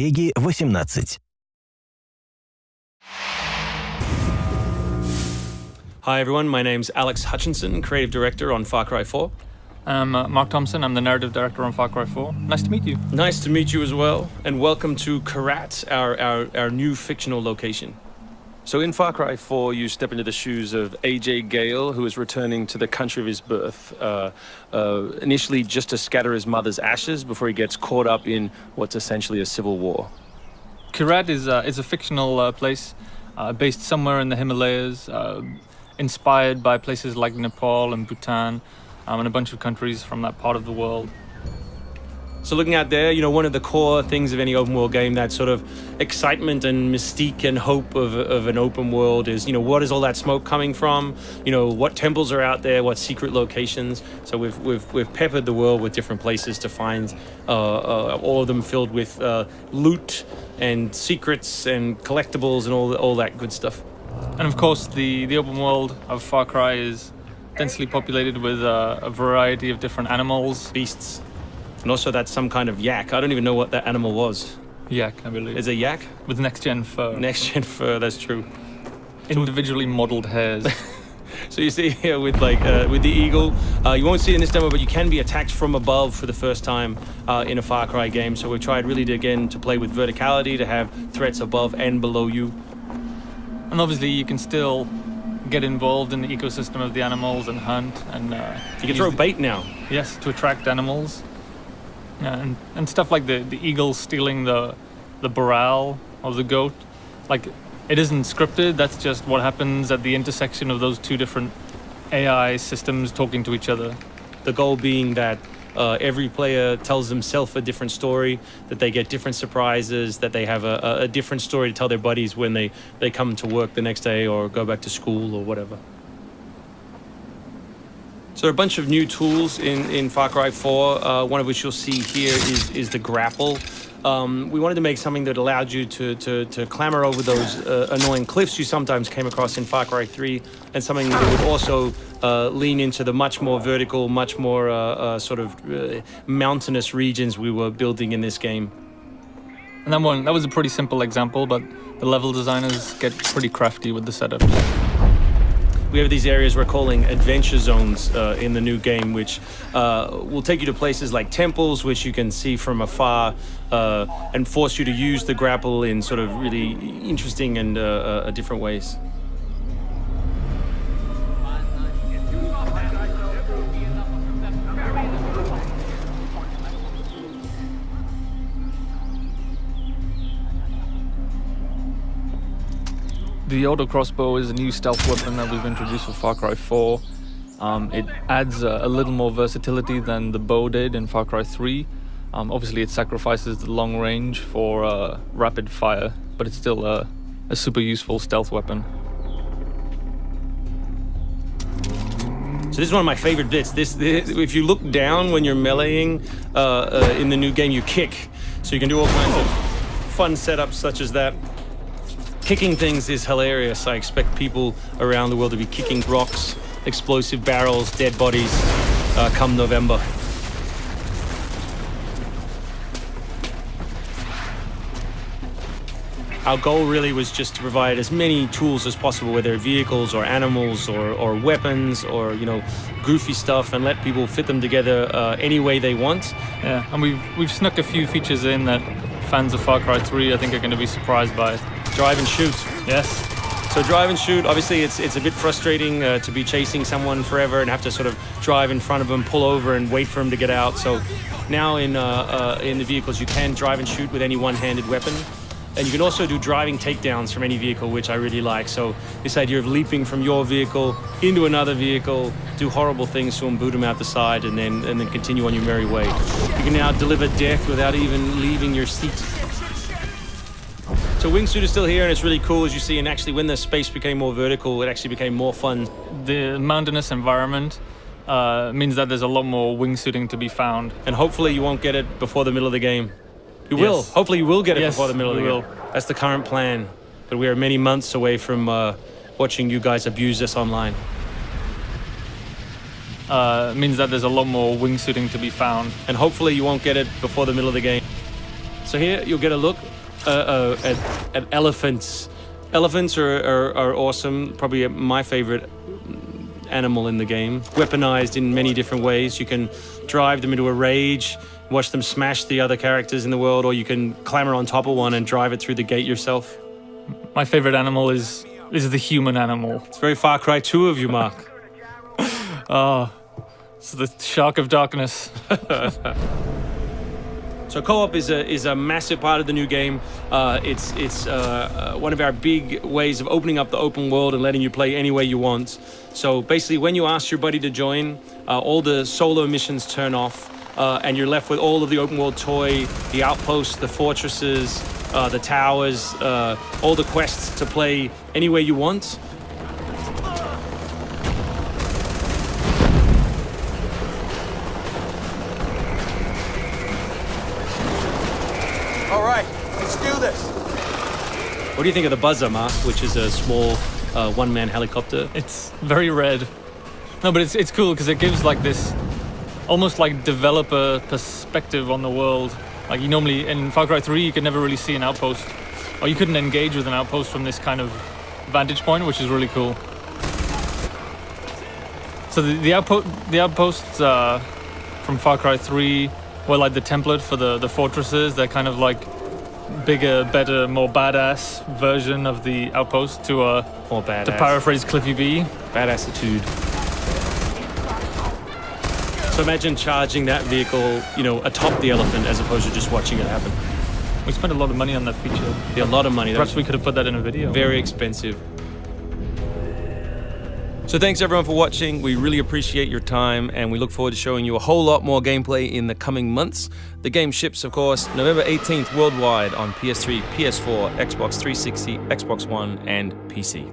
Пеги 18. Hi everyone, my name's Alex Hutchinson, Creative Director on Far Cry 4. I'm Mark Thompson, I'm the Narrative Director on Far Cry 4. Nice to meet you. Nice to meet you as well, and welcome to Karat, our new fictional location. So in Far Cry 4, you step into the shoes of AJ Gale, who is returning to the country of his birth, initially just to scatter his mother's ashes before he gets caught up in what's essentially a civil war. Karat is a fictional place based somewhere in the Himalayas, inspired by places like Nepal and Bhutan, and a bunch of countries from that part of the world. So looking out there, one of the core things of any open world game, that sort of excitement and mystique and hope of an open world is, what is all that smoke coming from? What temples are out there? What secret locations? So we've peppered the world with different places to find, all of them filled with loot and secrets and collectibles and all that good stuff. And of course, the open world of Far Cry is densely populated with a variety of different animals, beasts. And also that's some kind of yak. I don't even know what that animal was. Yak, I believe. Is it yak? With next-gen fur. Next-gen fur, that's true. Individually modeled hairs. So you see here with the eagle, you won't see it in this demo, but you can be attacked from above for the first time in a Far Cry game. So we've tried really to play with verticality, to have threats above and below you. And obviously you can still get involved in the ecosystem of the animals and hunt. And you can throw bait now. Yes, to attract animals. Yeah, and stuff like the eagle stealing the morale of the goat. Like, it isn't scripted, that's just what happens at the intersection of those two different AI systems talking to each other. The goal being that every player tells themselves a different story, that they get different surprises, that they have a different story to tell their buddies when they come to work the next day or go back to school or whatever. So there are a bunch of new tools in Far Cry 4, one of which you'll see here is the grapple. We wanted to make something that allowed you to clamber over those annoying cliffs you sometimes came across in Far Cry 3, and something that would also lean into the much more vertical, much more mountainous regions we were building in this game. And that was a pretty simple example, but the level designers get pretty crafty with the setups. We have these areas we're calling adventure zones in the new game, which will take you to places like temples, which you can see from afar, and force you to use the grapple in sort of really interesting and different ways. The auto crossbow is a new stealth weapon that we've introduced for Far Cry 4. It adds a little more versatility than the bow did in Far Cry 3. Obviously it sacrifices the long range for rapid fire, but it's still a super useful stealth weapon. So this is one of my favorite bits. This if you look down when you're meleeing in the new game, you kick. So you can do all kinds of fun setups such as that. Kicking things is hilarious. I expect people around the world to be kicking rocks, explosive barrels, dead bodies come November. Our goal really was just to provide as many tools as possible, whether vehicles or animals or weapons or goofy stuff, and let people fit them together any way they want. Yeah, and we've snuck a few features in that fans of Far Cry 3 I think are going to be surprised by. Drive and shoot. Yes. So drive and shoot, obviously it's a bit frustrating to be chasing someone forever and have to sort of drive in front of them, pull over and wait for them to get out. So now in the vehicles you can drive and shoot with any one-handed weapon. And you can also do driving takedowns from any vehicle, which I really like. So this idea of leaping from your vehicle into another vehicle, do horrible things to them, boot them out the side, and then continue on your merry way. You can now deliver death without even leaving your seat. So wingsuit is still here, and it's really cool, as you see, and actually when the space became more vertical, it actually became more fun. The mountainous environment means that there's a lot more wingsuiting to be found. And hopefully you won't get it before the middle of the game. You will. Hopefully you will get it before the middle of the game. That's the current plan. But we are many months away from watching you guys abuse this online. Means that there's a lot more wingsuiting to be found. And hopefully you won't get it before the middle of the game. So here you'll get a look at elephants. Elephants are awesome. Probably my favorite animal in the game. Weaponized in many different ways. You can drive them into a rage, watch them smash the other characters in the world, or you can clamber on top of one and drive it through the gate yourself. My favorite animal is the human animal. It's very Far Cry 2 of you, Mark. Oh, it's the shark of darkness. So co-op is a massive part of the new game. It's one of our big ways of opening up the open world and letting you play any way you want. So basically, when you ask your buddy to join, all the solo missions turn off, and you're left with all of the open world toy, the outposts, the fortresses, the towers, all the quests to play any way you want. All right, let's do this. What do you think of the Buzzer, Mark, which is a small one-man helicopter? It's very red. No, but it's cool because it gives like this almost like developer perspective on the world. Like you normally in Far Cry 3 you could never really see an outpost, or you couldn't engage with an outpost from this kind of vantage point, which is really cool. So the outposts from Far Cry 3 were like the template for the fortresses. They're kind of like bigger, better, more badass version of the outpost to More badass. to paraphrase Cliffy B. Badassitude. So imagine charging that vehicle, atop the elephant as opposed to just watching it happen. We spent a lot of money on that feature. A lot of money. Perhaps we could have put that in a video. Very expensive. So thanks everyone for watching. We really appreciate your time, and we look forward to showing you a whole lot more gameplay in the coming months. The game ships, of course, November 18th worldwide on PS3, PS4, Xbox 360, Xbox One, and PC.